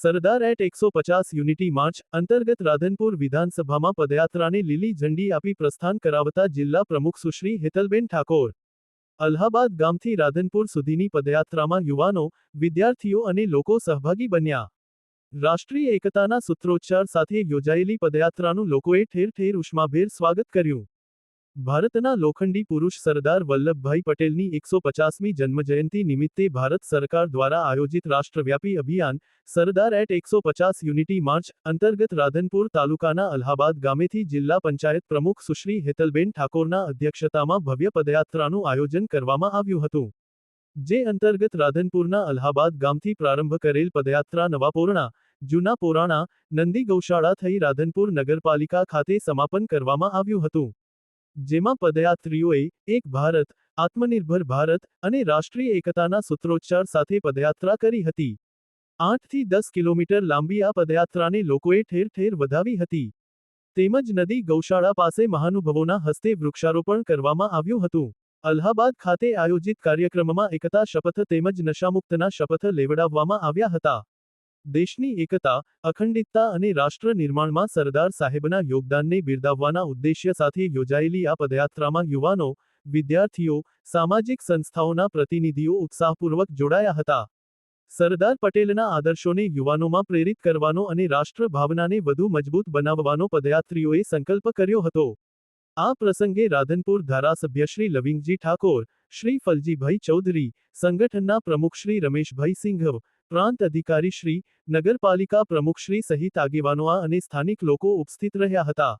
Sardar at 150 unity March અંતર્ગત રાધનપુર વિધાનસભામાં પદયાત્રાને લીલી ઝંડી આપી પ્રસ્થાન કરાવતા જિલ્લા પ્રમુખ સુશ્રી હેતલબેન ઠાકોર. અલ્હાબાદ ગામથી રાધનપુર સુધીની પદયાત્રામાં યુવાનો, વિદ્યાર્થીઓ અને લોકો સહભાગી બન્યા. રાષ્ટ્રીય એકતાના સૂત્રોચ્ચાર સાથે યોજાયેલી પદયાત્રાનું લોકોએ ઠેર ઠેર ઉષ્માભેર સ્વાગત કર્યું. ભારતના લોખંડી પુરુષ સરદાર વલ્લભભાઈ પટેલની 150મી જન્મજયંતિ નિમિત્તે ભારત સરકાર દ્વારા આયોજિત રાષ્ટ્રવ્યાપી અભિયાન સરદાર એટ 150 યુનિટી માર્ચ અંતર્ગત રાધનપુર તાલુકાના અલ્હાબાદ ગામેથી જિલ્લા પંચાયત પ્રમુખ સુશ્રી હેતલબેન ઠાકોરના અધ્યક્ષતામાં ભવ્ય પદયાત્રાનું આયોજન કરવામાં આવ્યું હતું. જે અંતર્ગત રાધનપુરના અલ્હાબાદ ગામથી પ્રારંભ કરેલ પદયાત્રા નવા પોરણા, જૂના પોરાણા, નંદી ગૌશાળા થઈ રાધનપુર નગરપાલિકા ખાતે સમાપન કરવામાં આવ્યું હતું. જેમાં પદયાત્રીઓએ એક ભારત, આત્મનિર્ભર ભારત અને રાષ્ટ્રીય એકતાના સૂત્રોચ્ચાર સાથે પદયાત્રા કરી હતી. 8 થી 10 કિલોમીટર લાંબી આ પદયાત્રાને લોકોએ ઠેર ઠેર વધાવી હતી. તેમજ નદી ગૌશાળા પાસે મહાનુભાવોના હસ્તે વૃક્ષારોપણ કરવામાં આવ્યું હતું. અલ્હાબાદ ખાતે આયોજિત કાર્યક્રમમાં એકતા શપથ તેમજ નશામુક્તના શપથ લેવડાવવામાં આવ્યા હતા. દેશની એકતા, અખંડિતતા અને રાષ્ટ્ર નિર્માણમાં સરદાર સાહેબના યોગદાનને બિરદાવવાના ઉદ્દેશ્ય સાથે યોજાયેલી આ પદયાત્રામાં યુવાનો, વિદ્યાર્થીઓ, સામાજિક સંસ્થાઓના પ્રતિનિધિઓ ઉત્સાહપૂર્વક જોડાયા હતા. સરદાર પટેલના આદર્શોને યુવાનોમાં પ્રેરિત કરવાનો અને રાષ્ટ્ર ભાવનાને વધુ મજબૂત બનાવવાનો પદયાત્રીઓએ સંકલ્પ કર્યો હતો. આ પ્રસંગે રાધનપુર ધારાસભ્ય શ્રી લવિંગજી ઠાકોર, શ્રી ફલજીભાઈ ચૌધરી, સંગઠનના પ્રમુખ શ્રી રમેશભાઈ સિંઘવ, પ્રાંત અધિકારી શ્રી, નગરપાલિકા પ્રમુખ શ્રી સહિત આગેવાનો અને સ્થાનિક લોકો ઉપસ્થિત રહ્યા હતા.